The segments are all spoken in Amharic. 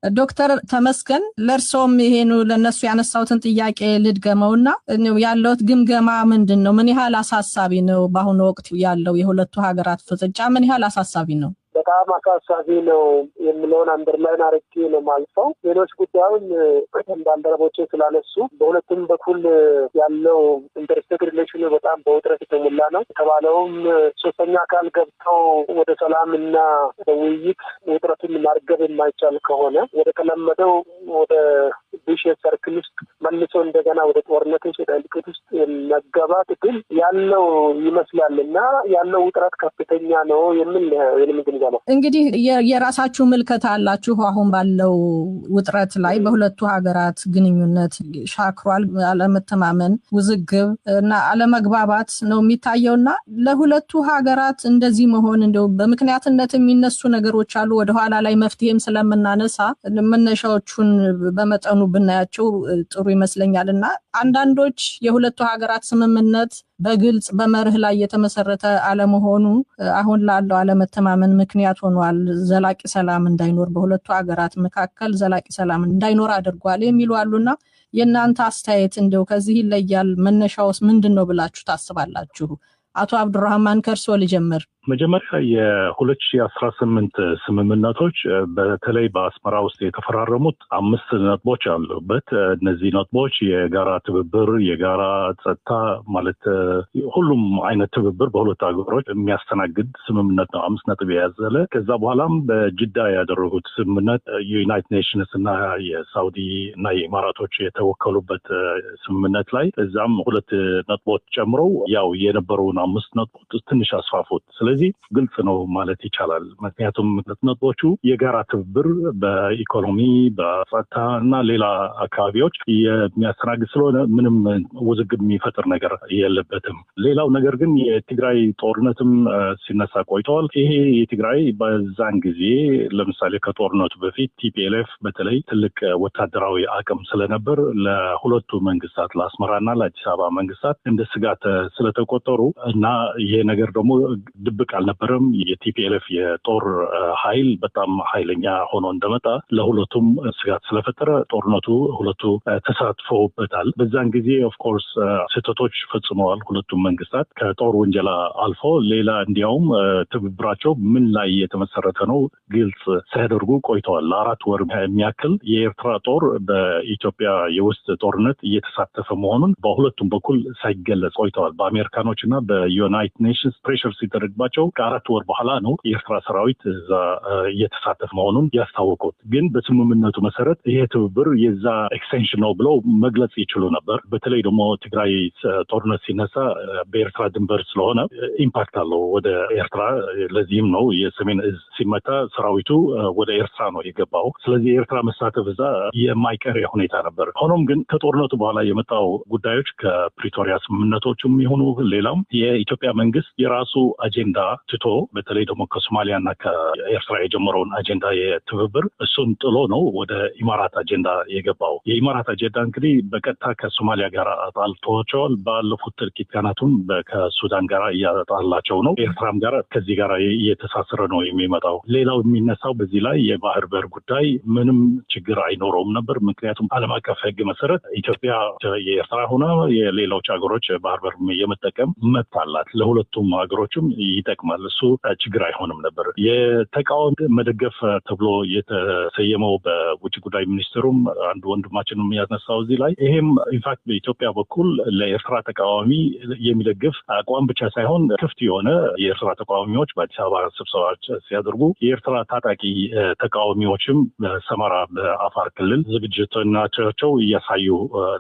ዶክተር ተመስገን ለርሶም ይሄኑ ለነሱ ያነሳውትን ጥያቄ ልድገመውና ያለውት ግምገማ ምንድነው? ምን ያህል አሳሳቢ ነው? በአሁኑ ወቅት ያለው የሁለቱ ሀገራት ፍጥጫ ምን ያህል አሳሳቢ ነው? በጣም አሳሳቢ ነው የሚለውን አንደርላይን አድርጌ ነው ማልፈው። ሌሎች ጉዳዩን ባልደረቦቼ ስላነሱ በሁለቱም በኩል ያለው ኢንተርስቴት ሪሌሽኑ በጣም በውጥረት የተሞላ ነው። የተባለውም ሶስተኛ አካል ገብተው ወደ ሰላምና ውይይት ውጥረቱን ማርገብ የማይቻል ከሆነ ወደ ተለመደው ወደ ቢሼት ሰርክል ውስጥ መልሶ እንደገና ወደ ጦርነት ውስጥ እልቂት ውስጥ መገባት ግን ያለው ይመስላልና ያለው ውጥረት ከፍተኛ ነው የሚል ግንዛቤ። እንግዲህ የራሳችሁ ምልከታ አላችሁ አሁን ባለው ውጥረት ላይ በሁለቱ ሀገራት ግንኙነት ሻክሯል፣ አለመተማመን፣ ውዝግብ እና አለመግባባት ነው የሚታየውና ለሁለቱ ሀገራት እንደዚህ መሆን እንደው በምክንያትነት የሚነሱ ነገሮች አሉ። ወደ ኋላ ላይ መፍትሄም ስለምናነሳ መነሻዎቹን በመጠኑ ብናያቸው ጥሩ ይመስለኛልና አንዳንዶች የሁለቱ ሀገራት ስምምነት በግልጽ በመርህ ላይ የተመሰረተ አለመሆኑ አሁን ላለው አለመተማመን ምክንያት ሆኗል፣ ዘላቂ ሰላም እንዳይኖር በሁለቱ ሀገራት መካከል ዘላቂ ሰላም እንዳይኖር አድርጓል የሚሉ አሉና የእናንተ አስተያየት እንደው ከዚህ ይለያል? መነሻውስ ምንድነው ብላችሁ ታስባላችሁ? አቶ አብዱራህማን ከርሶ ልጀምር። መጀመሪያ የ2018 ስምምነቶች በተለይ በአስመራ ውስጥ የተፈራረሙት 5 ነጥቦች አሉበት። እነዚህ ነጥቦች የጋራ ትብብር፣ የጋራ ጸጥታ ማለት ሁሉም አይነት ትብብር በሁለቱ ሀገሮች የሚያስተናግድ ስምምነት ነው። 5 ነጥብ የያዘለ። ከዛ በኋላም በጅዳ ያደረጉት ስምምነት የዩናይትድ ኔሽንስ እና የሳውዲ እና የኢማራቶች የተወከሉበት ስምምነት ላይ እዛም 2 ነጥቦች ጨምረው ያው የነበረውን 5 ነጥቦች ትንሽ አስፋፉት። ስለዚህ ግልጽ ነው ማለት ይቻላል። ምክንያቱም ነጥቦቹ የጋራ ትብብር በኢኮኖሚ በጸጥታ እና ሌላ አካባቢዎች የሚያስተናግድ ስለሆነ ምንም ውዝግብ የሚፈጥር ነገር የለበትም። ሌላው ነገር ግን የትግራይ ጦርነትም ሲነሳ ቆይተዋል። ይሄ የትግራይ በዛን ጊዜ ለምሳሌ ከጦርነቱ በፊት ቲፒኤልኤፍ በተለይ ትልቅ ወታደራዊ አቅም ስለነበር ለሁለቱ መንግስታት ለአስመራና ለአዲስ አበባ መንግስታት እንደ ስጋት ስለተቆጠሩ እና ይሄ ነገር ደግሞ ድብቅ አልነበረም። የቲፒኤልኤፍ የጦር ኃይል በጣም ኃይለኛ ሆኖ እንደመጣ ለሁለቱም ስጋት ስለፈጠረ ጦርነቱ ሁለቱ ተሳትፈውበታል። በዛን ጊዜ ኦፍ ኮርስ ስህተቶች ፈጽመዋል ሁለቱም መንግስታት ከጦር ወንጀላ አልፎ ሌላ እንዲያውም ትብብራቸው ምን ላይ የተመሰረተ ነው ግልጽ ሳያደርጉ ቆይተዋል። ለ4 ወር የሚያክል የኤርትራ ጦር በኢትዮጵያ የውስጥ ጦርነት እየተሳተፈ መሆኑን በሁለቱም በኩል ሳይገለጽ ቆይተዋል። በአሜሪካኖች እና በዩናይትድ ኔሽንስ ፕሬሸር ሲደረግባቸው ከ4 ወር በኋላ ነው የኤርትራ ሰራዊት እዛ እየተሳተፈ መሆኑን ያስታወቁት። ግን በስምምነቱ መሰረት ይሄ ትብብር የዛ ኤክስቴንሽን ነው ብለው መግለጽ ይችሉ ነበር። በተለይ ደግሞ ትግራይ ጦርነት ሲነሳ በኤርትራ ድንበር ስለሆነ ኢምፓክት አለው ወደ ኤርትራ። ለዚህም ነው የሰሜን እዝ ሲመታ ሰራዊቱ ወደ ኤርትራ ነው የገባው። ስለዚህ የኤርትራ መሳተፍ እዛ የማይቀር ሁኔታ ነበር። ሆኖም ግን ከጦርነቱ በኋላ የመጣው ጉዳዮች ከፕሪቶሪያ ስምምነቶችም የሆኑ ሌላም የኢትዮጵያ መንግስት የራሱ አጀንዳ ትቶ በተለይ ደግሞ ከሶማሊያና ከኤርትራ የጀመረውን አጀንዳ የትብብር እሱን ጥሎ ነው ወደ ኢማራት አጀንዳ የገባው። የኢማራት አጀንዳ እንግዲህ በቀጥታ ከሶማሊያ ጋር አጣልቷቸዋል። ባለፉት ጥቂት ቀናቱም ከሱዳን ጋር እያጣላቸው ነው። ኤርትራም ጋር ከዚህ ጋር እየተሳሰረ ነው የሚመጣው። ሌላው የሚነሳው በዚህ ላይ የባህር በር ጉዳይ ምንም ችግር አይኖረውም ነበር። ምክንያቱም ዓለም አቀፍ ሕግ መሰረት ኢትዮጵያ የኤርትራ ሆነ የሌሎች ሀገሮች ባህር በር የመጠቀም መብት አላት። ለሁለቱም ሀገሮችም ይጠቅማል። እሱ ችግር አይሆንም ነበር። የተቃዋሚ መደገፍ ተብሎ የተሰየመው በውጭ ጉዳይ ሚኒስትሩም አንድ ወንድማችንም ያነሳው እዚህ ላይ ይሄም ኢንፋክት በኢትዮጵያ በኩል ለኤርትራ ተቃዋሚ የሚደግፍ አቋም ብቻ ሳይሆን ክፍት የሆነ የኤርትራ ተቃዋሚዎች በአዲስ አበባ ስብሰባዎች ሲያደርጉ የኤርትራ ታጣቂ ተቃዋሚዎችም በሰመራ በአፋር ክልል ዝግጅቶቻቸው እያሳዩ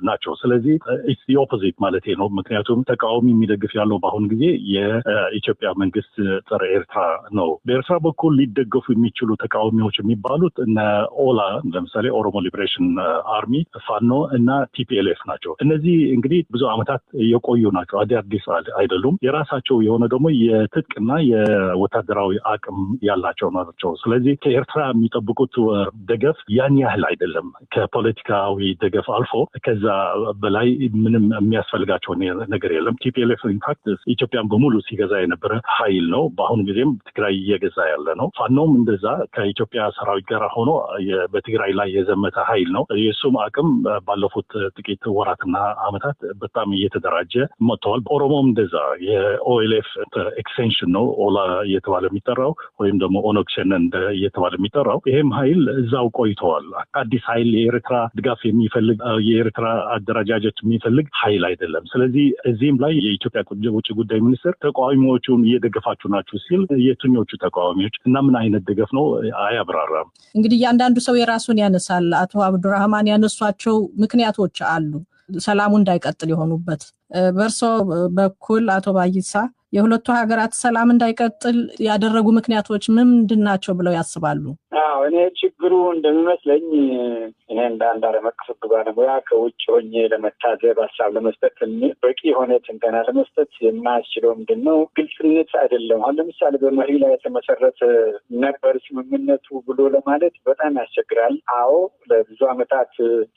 ናቸው። ስለዚህ ኢትስ ዲ ኦፖዚት ማለት ነው። ምክንያቱም ተቃዋሚ የሚደግፍ ያለው በአሁኑ ጊዜ የኢትዮጵያ መንግስት ጸረ ኤርትራ ነው። በኤርትራ በኩል ሊደገፉ የሚችሉ ተቃዋሚዎች የሚባሉት እነ ኦላ ለምሳሌ ኦሮሞ ሊበሬሽን አርሚ፣ ፋኖ እና ቲፒኤልኤፍ ናቸው። እነዚህ እንግዲህ ብዙ ዓመታት የቆዩ ናቸው፣ አዲስ አይደሉም። የራሳቸው የሆነ ደግሞ የትጥቅና የወታደራዊ አቅም ያላቸው ናቸው። ስለዚህ ከኤርትራ የሚጠብቁት ደገፍ ያን ያህል አይደለም። ከፖለቲካዊ ደገፍ አልፎ ከዛ በላይ ምንም የሚያስፈልጋቸው ነገር የለም። ቲፒኤልኤፍ ኢንፋክት ኢትዮጵያን በሙሉ ሲገዛ የነበረ ኃይል ነው። በአሁኑ ጊዜም ትግራይ እየገዛ ያለ ነው። ፋኖም እንደዛ ከኢትዮጵያ ሰራዊት ጋር ሆኖ በትግራይ ትግራይ ላይ የዘመተ ኃይል ነው። የሱም አቅም ባለፉት ጥቂት ወራትና ዓመታት በጣም እየተደራጀ መጥተዋል። ኦሮሞም እንደዛ የኦኤልኤፍ ኤክስቴንሽን ነው ኦላ እየተባለ የሚጠራው ወይም ደግሞ ኦነግ ሸኔ እየተባለ የሚጠራው ይሄም ኃይል እዛው ቆይተዋል። አዲስ ኃይል የኤርትራ ድጋፍ የሚፈልግ የኤርትራ አደረጃጀት የሚፈልግ ኃይል አይደለም። ስለዚህ እዚህም ላይ የኢትዮጵያ ውጭ ጉዳይ ሚኒስትር ተቃዋሚዎቹን እየደገፋችሁ ናችሁ ሲል የትኞቹ ተቃዋሚዎች እና ምን አይነት ድጋፍ ነው አያብራራም። እንግዲህ እያንዳንዱ ሰው የራሱን ያነሳል። አቶ አብዱራህማን ያነሷቸው ምክንያቶች አሉ ሰላሙ እንዳይቀጥል የሆኑበት። በእርሶ በኩል አቶ ባይሳ የሁለቱ ሀገራት ሰላም እንዳይቀጥል ያደረጉ ምክንያቶች ምንድን ናቸው ብለው ያስባሉ? እኔ ችግሩ እንደሚመስለኝ እኔ እንደ አንድ ዓለም አቀፍ ባለሙያ ከውጭ ሆኜ ለመታዘብ ሀሳብ ለመስጠት በቂ የሆነ ትንተና ለመስጠት የማያስችለው ምንድን ነው? ግልጽነት አይደለም። አሁን ለምሳሌ በመሪ ላይ የተመሰረተ ነበር ስምምነቱ ብሎ ለማለት በጣም ያስቸግራል። አዎ ለብዙ ዓመታት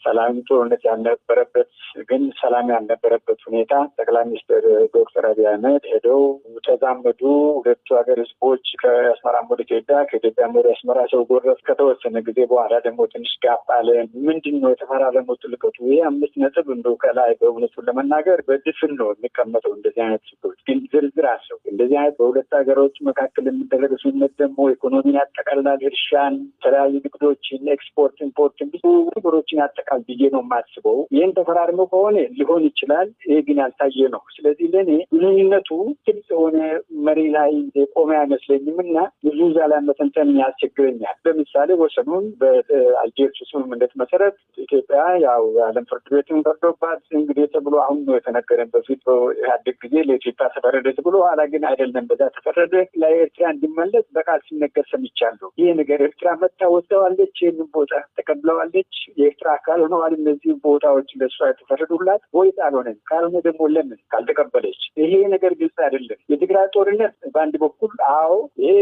ሰላም ጦርነት ያልነበረበት ግን ሰላም ያልነበረበት ሁኔታ ጠቅላይ ሚኒስትር ዶክተር አብይ አህመድ ሄደው ተዛመዱ። ሁለቱ ሀገር ህዝቦች ከአስመራ ወደ ኢትዮጵያ ከኢትዮጵያ ወደ አስመራ ሰው ጎረፍ ከተወሰነ ጊዜ በኋላ ደግሞ ትንሽ ጋፕ አለ። ምንድን ነው የተፈራረሙት? ልቀቱ ይሄ 5 ነጥብ እንደው ከላይ በእውነቱን ለመናገር በድፍን ነው የሚቀመጠው። እንደዚህ አይነት ችግሮች ግን ዝርዝር አለው። እንደዚህ አይነት በሁለት ሀገሮች መካከል የሚደረግ ስምምነት ደግሞ ኢኮኖሚን ያጠቃልላል፣ እርሻን፣ የተለያዩ ንግዶችን፣ ኤክስፖርት ኢምፖርት፣ ብዙ ነገሮችን ያጠቃል ብዬ ነው የማስበው። ይህን ተፈራርመው ከሆነ ሊሆን ይችላል። ይሄ ግን ያልታየ ነው። ስለዚህ ለእኔ ግንኙነቱ ግልጽ የሆነ መሪ ላይ የቆመ አይመስለኝም እና ብዙ ዛላ መተንተን ያስቸግረኛል። ለምሳሌ ወሰኑን በአልጀርሱ ስምምነት መሰረት ኢትዮጵያ ያው የዓለም ፍርድ ቤትን ፈርዶባት እንግዲህ ተብሎ አሁን ነው የተነገረን። በፊት በኢህአዴግ ጊዜ ለኢትዮጵያ ተፈረደ ተብሎ ኋላ ግን አይደለም በዛ ተፈረደ ለኤርትራ እንዲመለስ በቃል ሲነገር ሰምቻለሁ። ይህ ነገር ኤርትራ መታ ወስደዋለች፣ ይህንን ቦታ ተቀብለዋለች፣ የኤርትራ አካል ሆነዋል እነዚህ ቦታዎች ለእሷ የተፈረዱላት ወይስ አልሆነም? ካልሆነ ደግሞ ለምን ካልተቀበለች? ይሄ ነገር ግልጽ አይደለም። የትግራይ ጦርነት በአንድ በኩል አዎ ይሄ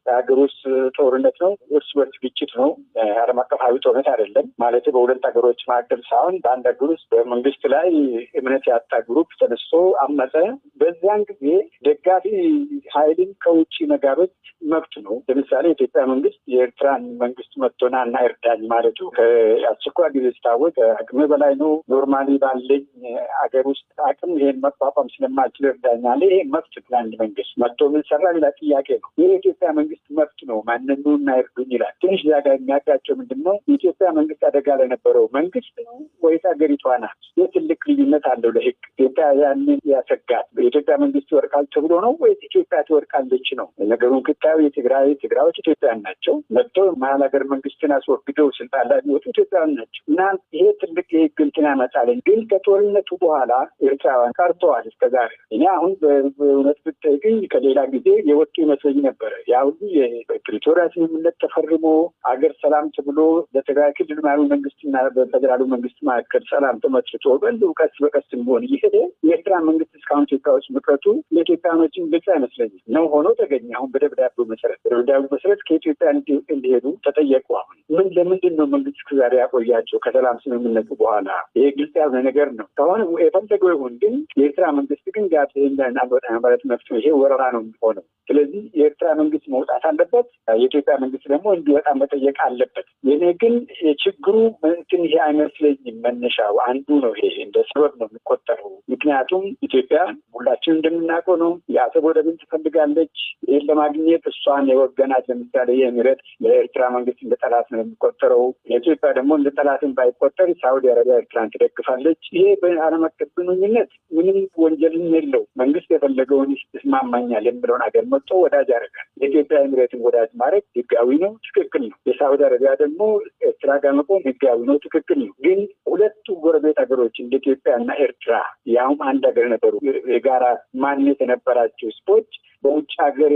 የሀገር ውስጥ ጦርነት ነው፣ እርስ በርስ ግጭት ነው፣ ዓለም አቀፋዊ ጦርነት አይደለም። ማለት በሁለት ሀገሮች መካከል ሳይሆን በአንድ ሀገር ውስጥ በመንግስት ላይ እምነት ያጣ ግሩፕ ተነስቶ አመፀ። በዚያን ጊዜ ደጋፊ ኃይልን ከውጭ መጋበዝ መብት ነው። ለምሳሌ የኢትዮጵያ መንግስት የኤርትራን መንግስት መጥቶና እና እርዳኝ ማለቱ ከአስቸኳይ ጊዜ ሲታወቅ አቅሜ በላይ ነው፣ ኖርማሊ ባለኝ ሀገር ውስጥ አቅም ይሄን መቋቋም ስለማልችል እርዳኝ አለ። ይሄ መብት ለአንድ መንግስት መጥቶ ምን ሰራ ሌላ ጥያቄ ነው። ይህ የኢትዮጵያ መንግስት መብት ነው፣ ማንኑና ይርዱኝ ይላል። ትንሽ ዛጋ የሚያጋጨው ምንድን ነው? የኢትዮጵያ መንግስት አደጋ ለነበረው መንግስት ነው ወይስ ሀገሪቷ ናት? የትልቅ ልዩነት አለው ለህግ። ኢትዮጵያ ያንን ያሰጋል። የኢትዮጵያ መንግስት ይወርቃል ተብሎ ነው ወይስ ኢትዮጵያ ትወርቃለች ነው? ነገሩን ክታዩ ትግራዮች ኢትዮጵያውያን ናቸው። መጥቶ መሀል ሀገር መንግስትን አስወግደው ስልጣን ላይ የሚወጡ ኢትዮጵያውያን ናቸው እና ይሄ ትልቅ የህግ እንትን ያመጣልኝ። ግን ከጦርነቱ በኋላ ኤርትራውያን ቀርተዋል እስከዛሬ። እኔ አሁን በእውነት ብትጠይቅኝ ከሌላ ጊዜ የወጡ ይመስለኝ ነበረ። ያ ሁሉ የፕሪቶሪያ ስምምነት ተፈርሞ ሀገር ሰላም ተብሎ በትግራይ ክልል ማሉ መንግስትና በፌዴራሉ መንግስት መካከል ሰላም ተመስርቶ በሉ ቀስ በቀስ ሆን እየሄደ የኤርትራ መንግስት እስካሁን ኢትዮጵያ ውስጥ መቅረቱ ለኢትዮጵያኖችን ግልጽ አይመስለኝም ነው ሆኖ ተገኘ። አሁን በደብዳቤው መሰረት ከኢትዮጵያ እንዲሄዱ ተጠየቁ። አሁን ለምንድን ነው መንግስት እስከዛሬ ያቆያቸው ከሰላም ስምምነቱ በኋላ? ይሄ ግልጽ ያልሆነ ነገር ነው። ከሆነ የፈለገው ይሁን፣ ግን የኤርትራ መንግስት ግን ጋር ይሄን ማለት መፍት ይሄ ወረራ ነው የሚሆነው። ስለዚህ የኤርትራ መንግስት መውጣት አለበት፣ የኢትዮጵያ መንግስት ደግሞ እንዲወጣ መጠየቅ አለበት። የኔ ግን የችግሩ እንትን ይሄ አይመስለኝም። መነሻው አንዱ ነው። ይሄ እንደ ሰበብ ነው የሚቆጠረው። ምክንያቱም ኢትዮጵያ ሁላችን እንደምናውቀው ነው የአሰብ ወደብን ትፈልጋለች። ይህን ለማግኘት እሷን የወገናት ለምሳሌ የኤሚሬት ለኤርትራ መንግስት እንደ ጠላት ነው የሚቆጠረው። የኢትዮጵያ ደግሞ እንደ ጠላትን ባይቆጠር ሳውዲ አረቢያ ኤርትራን ትደግፋለች። ይሄ በዓለም አቀፍ ግንኙነት ምንም ወንጀልን የለው። መንግስት የፈለገውን ይስማማኛል የሚለውን ሀገር መጥቶ ወዳጅ ያደርጋል። የኢትዮጵያ ኤሚሬትን ወዳጅ ማድረግ ህጋዊ ነው፣ ትክክል ነው። የሳውዲ አረቢያ ደግሞ ኤርትራ ጋር መቆም ህጋዊ ነው፣ ትክክል ነው። ግን ሁለቱ ጎረቤት ሀገሮች እንደ ኢትዮጵያና ኤርትራ ያውም አንድ ሀገር ነበሩ፣ የጋራ ማንነት የነበራቸው ህዝቦች በውጭ ሀገር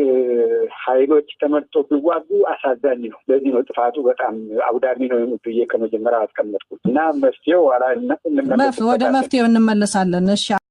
ኃይሎች ተመርጠው ቢዋጉ አሳዛኝ ነው። ለዚህ ነው ጥፋቱ በጣም አውዳሚ ነው ብዬ ከመጀመሪያ አስቀመጥኩት እና መፍትሄው ወደ መፍትሄው እንመለሳለን። እሺ።